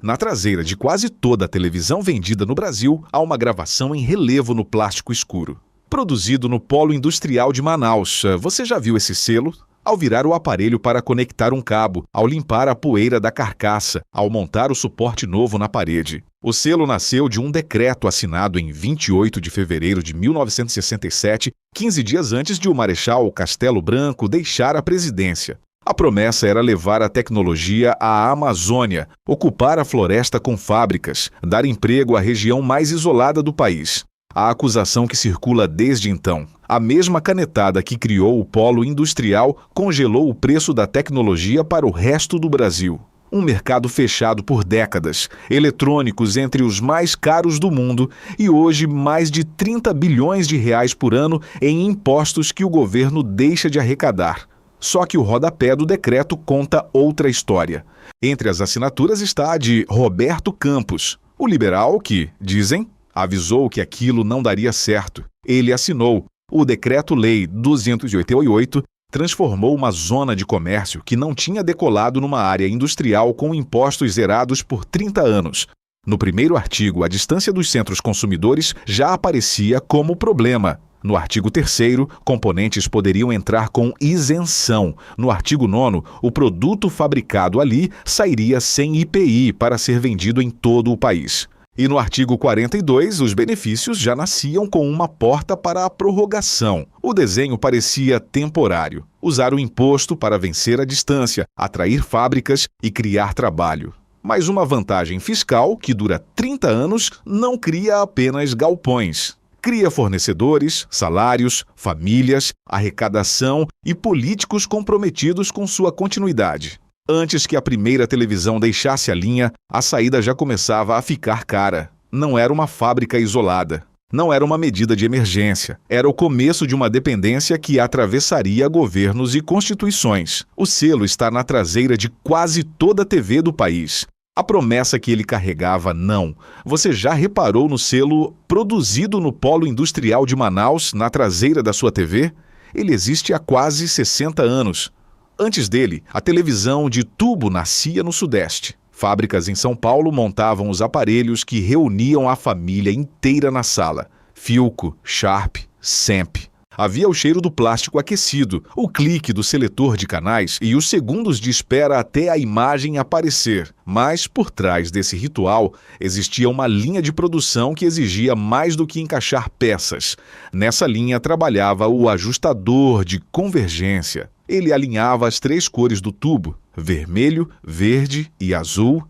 Na traseira de quase toda a televisão vendida no Brasil, há uma gravação em relevo no plástico escuro. Produzido no Polo Industrial de Manaus. Você já viu esse selo? Ao virar o aparelho para conectar um cabo, ao limpar a poeira da carcaça, ao montar o suporte novo na parede. O selo nasceu de um decreto assinado em 28 de fevereiro de 1967, 15 dias antes de o Marechal Castelo Branco deixar a presidência. A promessa era levar a tecnologia à Amazônia, ocupar a floresta com fábricas, dar emprego à região mais isolada do país. A acusação que circula desde então. A mesma canetada que criou o polo industrial congelou o preço da tecnologia para o resto do Brasil. Um mercado fechado por décadas, eletrônicos entre os mais caros do mundo e hoje mais de 30 bilhões de reais por ano em impostos que o governo deixa de arrecadar. Só que o rodapé do decreto conta outra história. Entre as assinaturas está a de Roberto Campos, o liberal que, dizem, avisou que aquilo não daria certo. Ele assinou. O Decreto-Lei 288 transformou uma zona de comércio que não tinha decolado numa área industrial com impostos zerados por 30 anos. No primeiro artigo, a distância dos centros consumidores já aparecia como problema. No artigo 3º, componentes poderiam entrar com isenção. No artigo 9º, o produto fabricado ali sairia sem IPI para ser vendido em todo o país. E no artigo 42, os benefícios já nasciam com uma porta para a prorrogação. O desenho parecia temporário. Usar o imposto para vencer a distância, atrair fábricas e criar trabalho. Mas uma vantagem fiscal, que dura 30 anos, não cria apenas galpões. Cria fornecedores, salários, famílias, arrecadação e políticos comprometidos com sua continuidade. Antes que a primeira televisão deixasse a linha, a saída já começava a ficar cara. Não era uma fábrica isolada. Não era uma medida de emergência. Era o começo de uma dependência que atravessaria governos e constituições. O selo está na traseira de quase toda a TV do país. A promessa que ele carregava, não. Você já reparou no selo produzido no Polo Industrial de Manaus, na traseira da sua TV? Ele existe há quase 60 anos. Antes dele, a televisão de tubo nascia no Sudeste. Fábricas em São Paulo montavam os aparelhos que reuniam a família inteira na sala. Philco, Sharp, Semp. Havia o cheiro do plástico aquecido, o clique do seletor de canais e os segundos de espera até a imagem aparecer. Mas, por trás desse ritual, existia uma linha de produção que exigia mais do que encaixar peças. Nessa linha trabalhava o ajustador de convergência. Ele alinhava as 3 cores do tubo, vermelho, verde e azul,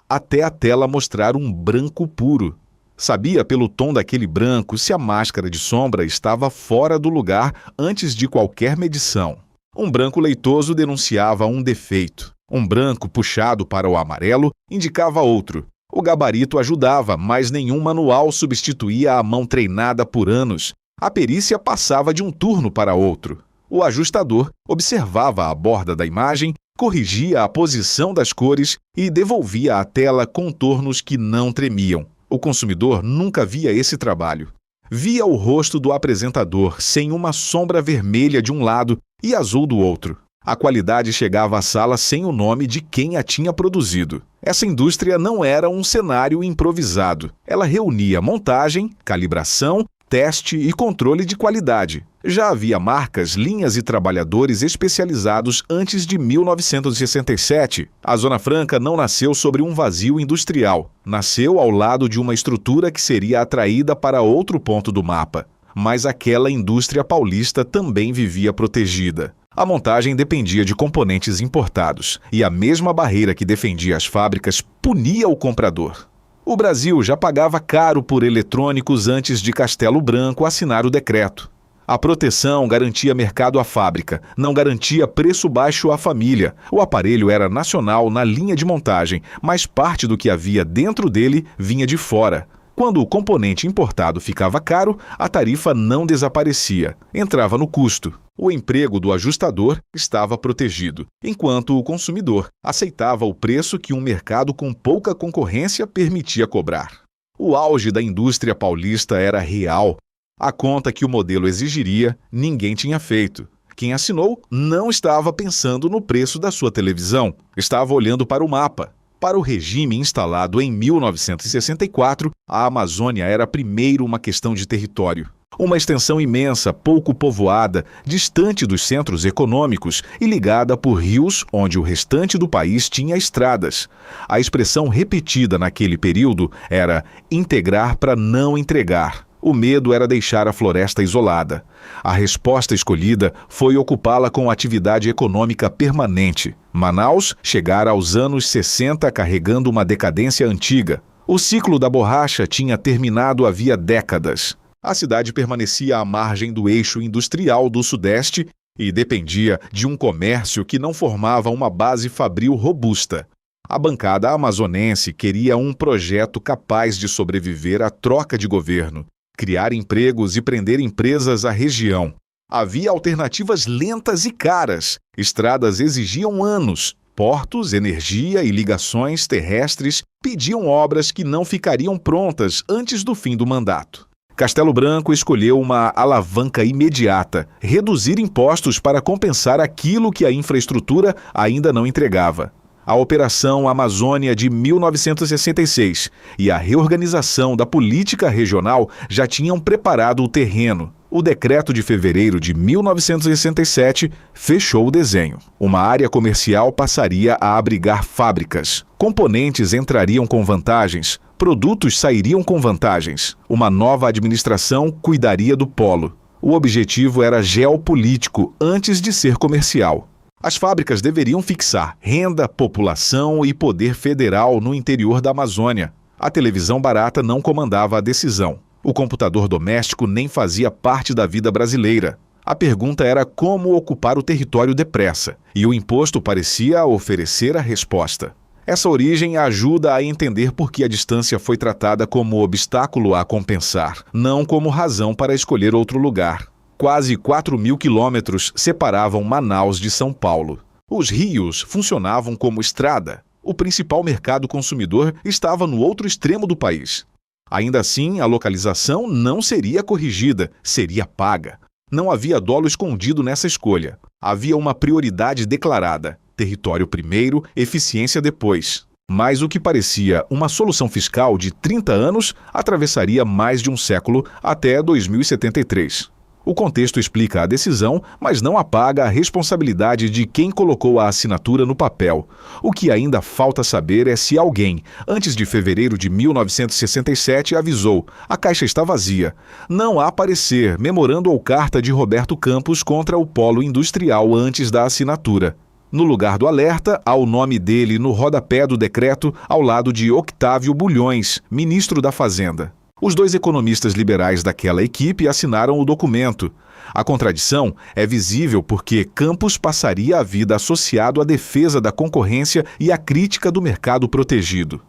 até a tela mostrar um branco puro. Sabia pelo tom daquele branco se a máscara de sombra estava fora do lugar antes de qualquer medição. Um branco leitoso denunciava um defeito. Um branco puxado para o amarelo indicava outro. O gabarito ajudava, mas nenhum manual substituía a mão treinada por anos. A perícia passava de um turno para outro. O ajustador observava a borda da imagem, corrigia a posição das cores e devolvia à tela contornos que não tremiam. O consumidor nunca via esse trabalho. Via o rosto do apresentador sem uma sombra vermelha de um lado e azul do outro. A qualidade chegava à sala sem o nome de quem a tinha produzido. Essa indústria não era um cenário improvisado. Ela reunia montagem, calibração, teste e controle de qualidade. Já havia marcas, linhas e trabalhadores especializados antes de 1967. A Zona Franca não nasceu sobre um vazio industrial. Nasceu ao lado de uma estrutura que seria atraída para outro ponto do mapa. Mas aquela indústria paulista também vivia protegida. A montagem dependia de componentes importados, e a mesma barreira que defendia as fábricas punia o comprador. O Brasil já pagava caro por eletrônicos antes de Castelo Branco assinar o decreto. A proteção garantia mercado à fábrica, não garantia preço baixo à família. O aparelho era nacional na linha de montagem, mas parte do que havia dentro dele vinha de fora. Quando o componente importado ficava caro, a tarifa não desaparecia, entrava no custo. O emprego do ajustador estava protegido, enquanto o consumidor aceitava o preço que um mercado com pouca concorrência permitia cobrar. O auge da indústria paulista era real. A conta que o modelo exigiria, ninguém tinha feito. Quem assinou não estava pensando no preço da sua televisão, estava olhando para o mapa. Para o regime instalado em 1964, a Amazônia era primeiro uma questão de território. Uma extensão imensa, pouco povoada, distante dos centros econômicos e ligada por rios onde o restante do país tinha estradas. A expressão repetida naquele período era integrar para não entregar. O medo era deixar a floresta isolada. A resposta escolhida foi ocupá-la com atividade econômica permanente. Manaus chegara aos anos 60 carregando uma decadência antiga. O ciclo da borracha tinha terminado havia décadas. A cidade permanecia à margem do eixo industrial do Sudeste e dependia de um comércio que não formava uma base fabril robusta. A bancada amazonense queria um projeto capaz de sobreviver à troca de governo, criar empregos e prender empresas à região. Havia alternativas lentas e caras. Estradas exigiam anos. Portos, energia e ligações terrestres pediam obras que não ficariam prontas antes do fim do mandato. Castelo Branco escolheu uma alavanca imediata: reduzir impostos para compensar aquilo que a infraestrutura ainda não entregava. A Operação Amazônia de 1966 e a reorganização da política regional já tinham preparado o terreno. O decreto de fevereiro de 1967 fechou o desenho. Uma área comercial passaria a abrigar fábricas. Componentes entrariam com vantagens, produtos sairiam com vantagens. Uma nova administração cuidaria do polo. O objetivo era geopolítico antes de ser comercial. As fábricas deveriam fixar renda, população e poder federal no interior da Amazônia. A televisão barata não comandava a decisão. O computador doméstico nem fazia parte da vida brasileira. A pergunta era como ocupar o território depressa, e o imposto parecia oferecer a resposta. Essa origem ajuda a entender por que a distância foi tratada como obstáculo a compensar, não como razão para escolher outro lugar. Quase 4.000 quilômetros separavam Manaus de São Paulo. Os rios funcionavam como estrada. O principal mercado consumidor estava no outro extremo do país. Ainda assim, a localização não seria corrigida, seria paga. Não havia dolo escondido nessa escolha. Havia uma prioridade declarada: território primeiro, eficiência depois. Mas o que parecia uma solução fiscal de 30 anos atravessaria mais de um século até 2073. O contexto explica a decisão, mas não apaga a responsabilidade de quem colocou a assinatura no papel. O que ainda falta saber é se alguém, antes de fevereiro de 1967, avisou: a caixa está vazia. Não há parecer, memorando ou carta de Roberto Campos contra o polo industrial antes da assinatura. No lugar do alerta, há o nome dele no rodapé do decreto, ao lado de Octávio Bulhões, ministro da Fazenda. Os dois economistas liberais daquela equipe assinaram o documento. A contradição é visível porque Campos passaria a vida associado à defesa da concorrência e à crítica do mercado protegido.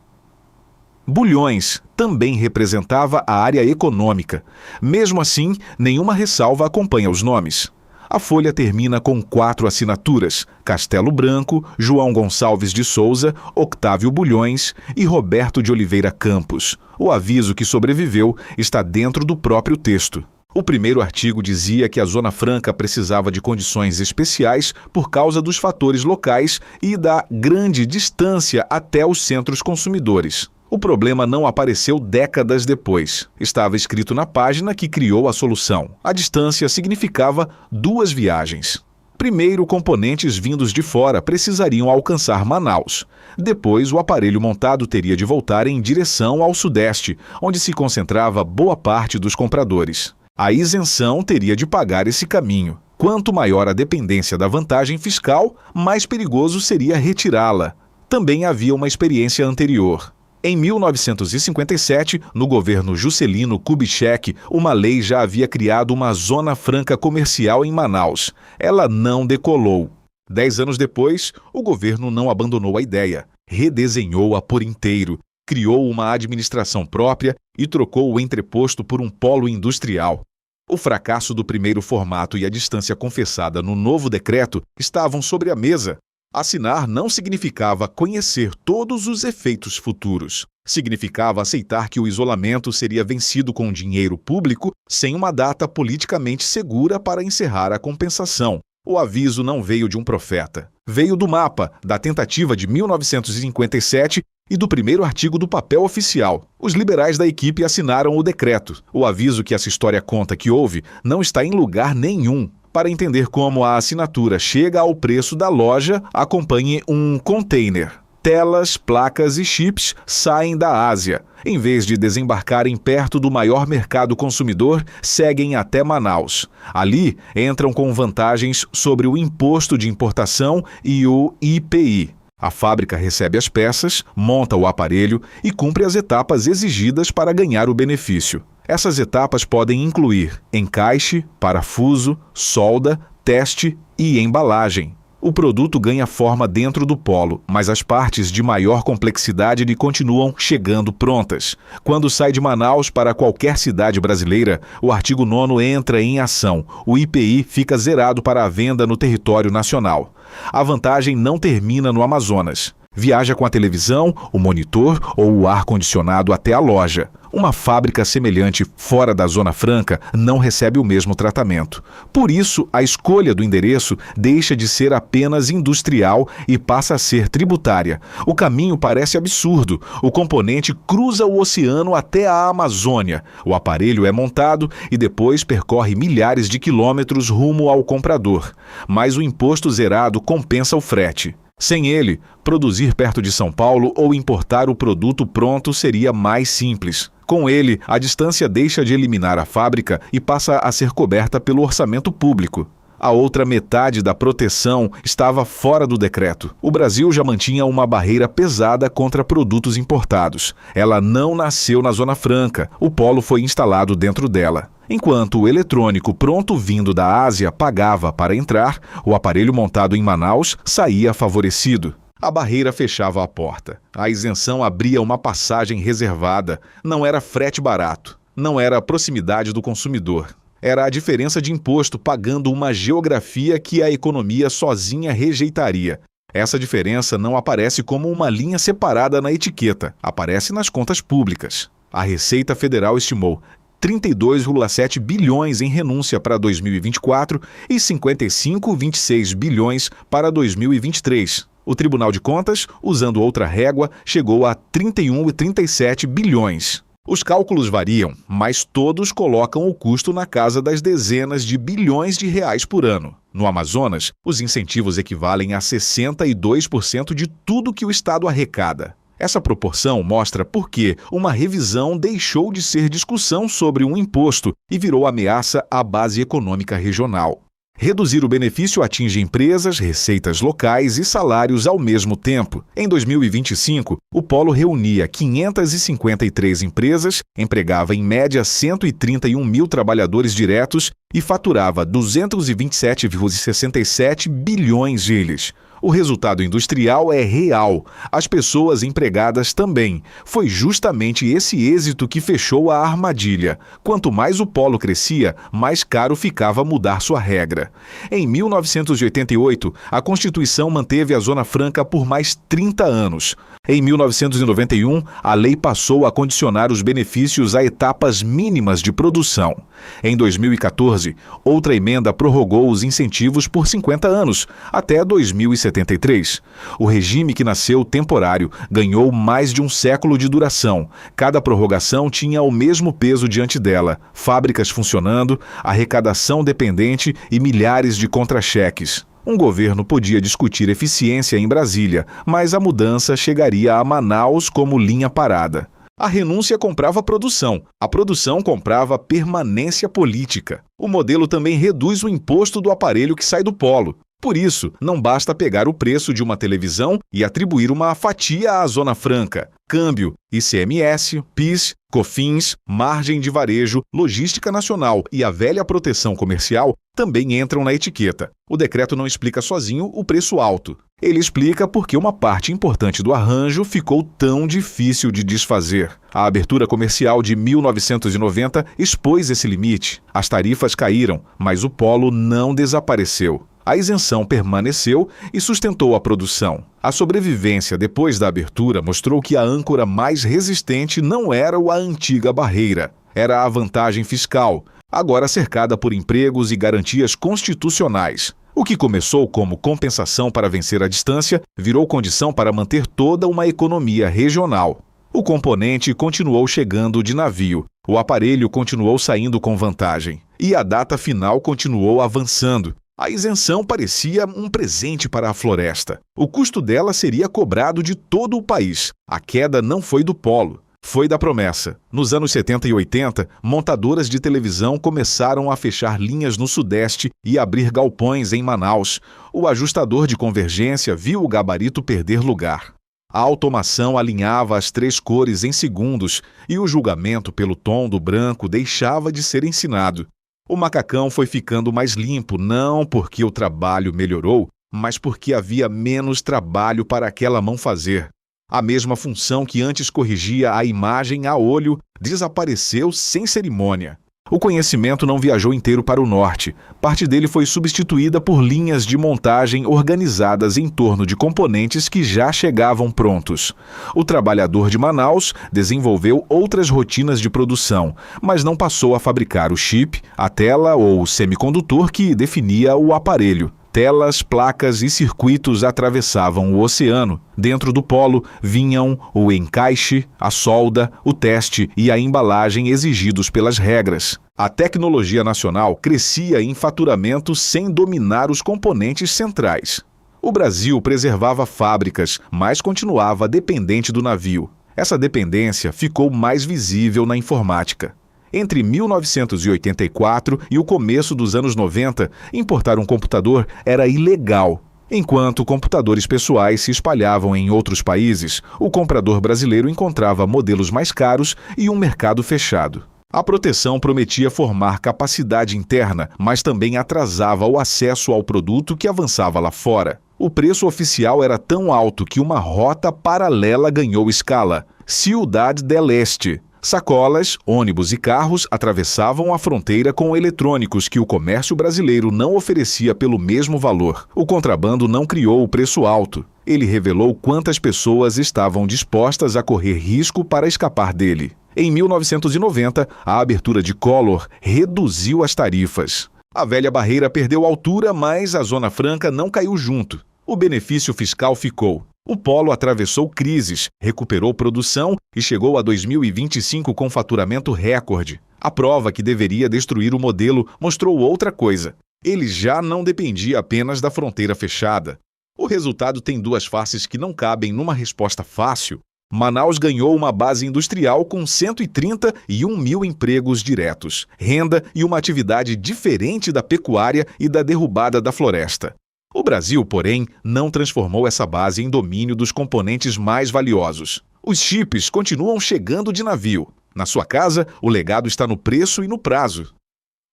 Bulhões também representava a área econômica. Mesmo assim, nenhuma ressalva acompanha os nomes. A folha termina com 4 assinaturas: Castelo Branco, João Gonçalves de Souza, Octávio Bulhões e Roberto de Oliveira Campos. O aviso que sobreviveu está dentro do próprio texto. O primeiro artigo dizia que a Zona Franca precisava de condições especiais por causa dos fatores locais e da grande distância até os centros consumidores. O problema não apareceu décadas depois. Estava escrito na página que criou a solução. A distância significava 2 viagens. Primeiro, componentes vindos de fora precisariam alcançar Manaus. Depois, o aparelho montado teria de voltar em direção ao Sudeste, onde se concentrava boa parte dos compradores. A isenção teria de pagar esse caminho. Quanto maior a dependência da vantagem fiscal, mais perigoso seria retirá-la. Também havia uma experiência anterior. Em 1957, no governo Juscelino Kubitschek, uma lei já havia criado uma zona franca comercial em Manaus. Ela não decolou. 10 anos depois, o governo não abandonou a ideia. Redesenhou-a por inteiro, criou uma administração própria e trocou o entreposto por um polo industrial. O fracasso do primeiro formato e a distância confessada no novo decreto estavam sobre a mesa. Assinar não significava conhecer todos os efeitos futuros. Significava aceitar que o isolamento seria vencido com dinheiro público sem uma data politicamente segura para encerrar a compensação. O aviso não veio de um profeta. Veio do mapa, da tentativa de 1957 e do primeiro artigo do papel oficial. Os liberais da equipe assinaram o decreto. O aviso que essa história conta que houve não está em lugar nenhum. Para entender como a assinatura chega ao preço da loja, acompanhe um container. Telas, placas e chips saem da Ásia. Em vez de desembarcarem perto do maior mercado consumidor, seguem até Manaus. Ali, entram com vantagens sobre o imposto de importação e o IPI. A fábrica recebe as peças, monta o aparelho e cumpre as etapas exigidas para ganhar o benefício. Essas etapas podem incluir encaixe, parafuso, solda, teste e embalagem. O produto ganha forma dentro do polo, mas as partes de maior complexidade lhe continuam chegando prontas. Quando sai de Manaus para qualquer cidade brasileira, o artigo 9º entra em ação. O IPI fica zerado para a venda no território nacional. A vantagem não termina no Amazonas. Viaja com a televisão, o monitor ou o ar-condicionado até a loja. Uma fábrica semelhante fora da Zona Franca não recebe o mesmo tratamento. Por isso, a escolha do endereço deixa de ser apenas industrial e passa a ser tributária. O caminho parece absurdo. O componente cruza o oceano até a Amazônia. O aparelho é montado e depois percorre milhares de quilômetros rumo ao comprador. Mas o imposto zerado compensa o frete. Sem ele, produzir perto de São Paulo ou importar o produto pronto seria mais simples. Com ele, a distância deixa de eliminar a fábrica e passa a ser coberta pelo orçamento público. A outra metade da proteção estava fora do decreto. O Brasil já mantinha uma barreira pesada contra produtos importados. Ela não nasceu na Zona Franca, o polo foi instalado dentro dela. Enquanto o eletrônico pronto vindo da Ásia pagava para entrar, o aparelho montado em Manaus saía favorecido. A barreira fechava a porta. A isenção abria uma passagem reservada. Não era frete barato. Não era a proximidade do consumidor. Era a diferença de imposto pagando uma geografia que a economia sozinha rejeitaria. Essa diferença não aparece como uma linha separada na etiqueta. Aparece nas contas públicas. A Receita Federal estimou 32,7 bilhões em renúncia para 2024 e 55,26 bilhões para 2023. O Tribunal de Contas, usando outra régua, chegou a 31,37 bilhões. Os cálculos variam, mas todos colocam o custo na casa das dezenas de bilhões de reais por ano. No Amazonas, os incentivos equivalem a 62% de tudo que o Estado arrecada. Essa proporção mostra por que uma revisão deixou de ser discussão sobre um imposto e virou ameaça à base econômica regional. Reduzir o benefício atinge empresas, receitas locais e salários ao mesmo tempo. Em 2025, o polo reunia 553 empresas, empregava em média 131 mil trabalhadores diretos e faturava 227,67 bilhões deles. O resultado industrial é real, as pessoas empregadas também. Foi justamente esse êxito que fechou a armadilha. Quanto mais o polo crescia, mais caro ficava mudar sua regra. Em 1988, a Constituição manteve a Zona Franca por mais 30 anos. Em 1991, a lei passou a condicionar os benefícios a etapas mínimas de produção. Em 2014, outra emenda prorrogou os incentivos por 50 anos, até 2073. O regime que nasceu temporário ganhou mais de um século de duração. Cada prorrogação tinha o mesmo peso diante dela: fábricas funcionando, arrecadação dependente e milhares de contra-cheques. Um governo podia discutir eficiência em Brasília, mas a mudança chegaria a Manaus como linha parada. A renúncia comprava produção, a produção comprava permanência política. O modelo também reduz o imposto do aparelho que sai do polo. Por isso, não basta pegar o preço de uma televisão e atribuir uma fatia à Zona Franca. Câmbio, ICMS, PIS, COFINS, margem de varejo, logística nacional e a velha proteção comercial também entram na etiqueta. O decreto não explica sozinho o preço alto. Ele explica porque uma parte importante do arranjo ficou tão difícil de desfazer. A abertura comercial de 1990 expôs esse limite. As tarifas caíram, mas o polo não desapareceu. A isenção permaneceu e sustentou a produção. A sobrevivência depois da abertura mostrou que a âncora mais resistente não era a antiga barreira, era a vantagem fiscal, agora cercada por empregos e garantias constitucionais. O que começou como compensação para vencer a distância virou condição para manter toda uma economia regional. O componente continuou chegando de navio, o aparelho continuou saindo com vantagem e a data final continuou avançando. A isenção parecia um presente para a floresta. O custo dela seria cobrado de todo o país. A queda não foi do polo, foi da promessa. Nos anos 70 e 80, montadoras de televisão começaram a fechar linhas no Sudeste e abrir galpões em Manaus. O ajustador de convergência viu o gabarito perder lugar. A automação alinhava as 3 cores em segundos e o julgamento pelo tom do branco deixava de ser ensinado. O macacão foi ficando mais limpo, não porque o trabalho melhorou, mas porque havia menos trabalho para aquela mão fazer. A mesma função que antes corrigia a imagem a olho desapareceu sem cerimônia. O conhecimento não viajou inteiro para o norte. Parte dele foi substituída por linhas de montagem organizadas em torno de componentes que já chegavam prontos. O trabalhador de Manaus desenvolveu outras rotinas de produção, mas não passou a fabricar o chip, a tela ou o semicondutor que definia o aparelho. Telas, placas e circuitos atravessavam o oceano. Dentro do polo vinham o encaixe, a solda, o teste e a embalagem exigidos pelas regras. A tecnologia nacional crescia em faturamento sem dominar os componentes centrais. O Brasil preservava fábricas, mas continuava dependente do navio. Essa dependência ficou mais visível na informática. Entre 1984 e o começo dos anos 90, importar um computador era ilegal. Enquanto computadores pessoais se espalhavam em outros países, o comprador brasileiro encontrava modelos mais caros e um mercado fechado. A proteção prometia formar capacidade interna, mas também atrasava o acesso ao produto que avançava lá fora. O preço oficial era tão alto que uma rota paralela ganhou escala: Ciudad del Este. Sacolas, ônibus e carros atravessavam a fronteira com eletrônicos que o comércio brasileiro não oferecia pelo mesmo valor. O contrabando não criou o preço alto. Ele revelou quantas pessoas estavam dispostas a correr risco para escapar dele. Em 1990, a abertura de Collor reduziu as tarifas. A velha barreira perdeu altura, mas a Zona Franca não caiu junto. O benefício fiscal ficou. O polo atravessou crises, recuperou produção e chegou a 2025 com faturamento recorde. A prova que deveria destruir o modelo mostrou outra coisa. Ele já não dependia apenas da fronteira fechada. O resultado tem 2 faces que não cabem numa resposta fácil. Manaus ganhou uma base industrial com 131 mil empregos diretos, renda e uma atividade diferente da pecuária e da derrubada da floresta. O Brasil, porém, não transformou essa base em domínio dos componentes mais valiosos. Os chips continuam chegando de navio. Na sua casa, o legado está no preço e no prazo.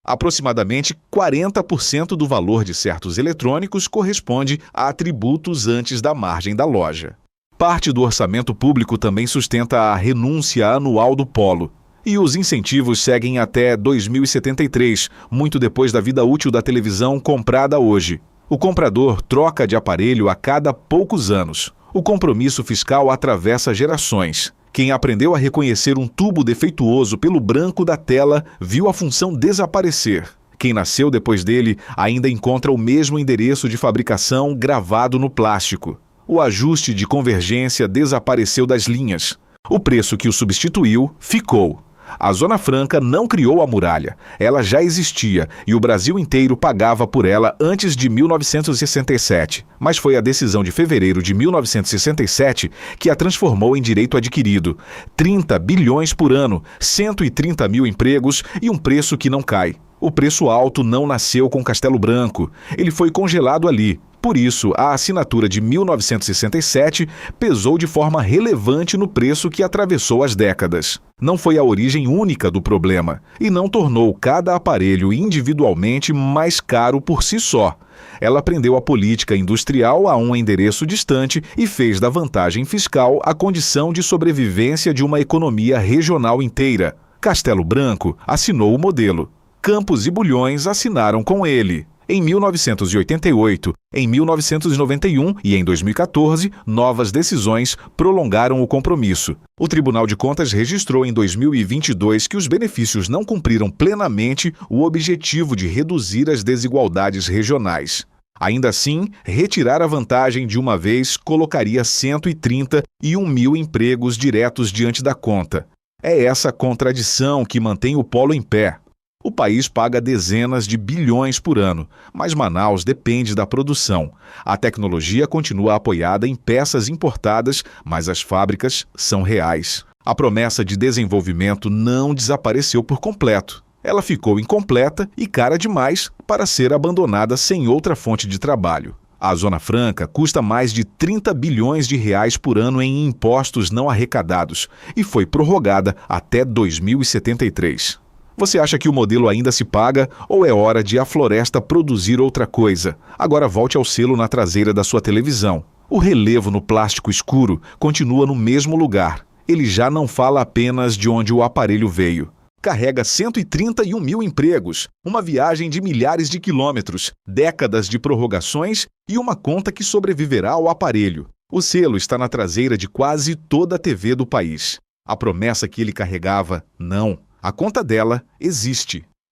Aproximadamente 40% do valor de certos eletrônicos corresponde a tributos antes da margem da loja. Parte do orçamento público também sustenta a renúncia anual do polo. E os incentivos seguem até 2073, muito depois da vida útil da televisão comprada hoje. O comprador troca de aparelho a cada poucos anos. O compromisso fiscal atravessa gerações. Quem aprendeu a reconhecer um tubo defeituoso pelo branco da tela viu a função desaparecer. Quem nasceu depois dele ainda encontra o mesmo endereço de fabricação gravado no plástico. O ajuste de convergência desapareceu das linhas. O preço que o substituiu ficou. A Zona Franca não criou a muralha. Ela já existia e o Brasil inteiro pagava por ela antes de 1967. Mas foi a decisão de fevereiro de 1967 que a transformou em direito adquirido. 30 bilhões por ano, 130 mil empregos e um preço que não cai. O preço alto não nasceu com Castelo Branco. Ele foi congelado ali. Por isso, a assinatura de 1967 pesou de forma relevante no preço que atravessou as décadas. Não foi a origem única do problema e não tornou cada aparelho individualmente mais caro por si só. Ela prendeu a política industrial a um endereço distante e fez da vantagem fiscal a condição de sobrevivência de uma economia regional inteira. Castelo Branco assinou o modelo. Campos e Bulhões assinaram com ele. Em 1988, em 1991 e em 2014, novas decisões prolongaram o compromisso. O Tribunal de Contas registrou em 2022 que os benefícios não cumpriram plenamente o objetivo de reduzir as desigualdades regionais. Ainda assim, retirar a vantagem de uma vez colocaria 131 mil empregos diretos diante da conta. É essa contradição que mantém o polo em pé. O país paga dezenas de bilhões por ano, mas Manaus depende da produção. A tecnologia continua apoiada em peças importadas, mas as fábricas são reais. A promessa de desenvolvimento não desapareceu por completo. Ela ficou incompleta e cara demais para ser abandonada sem outra fonte de trabalho. A Zona Franca custa mais de 30 bilhões de reais por ano em impostos não arrecadados e foi prorrogada até 2073. Você acha que o modelo ainda se paga ou é hora de a floresta produzir outra coisa? Agora volte ao selo na traseira da sua televisão. O relevo no plástico escuro continua no mesmo lugar. Ele já não fala apenas de onde o aparelho veio. Carrega 131 mil empregos, uma viagem de milhares de quilômetros, décadas de prorrogações e uma conta que sobreviverá ao aparelho. O selo está na traseira de quase toda a TV do país. A promessa que ele carregava, não. A conta dela existe.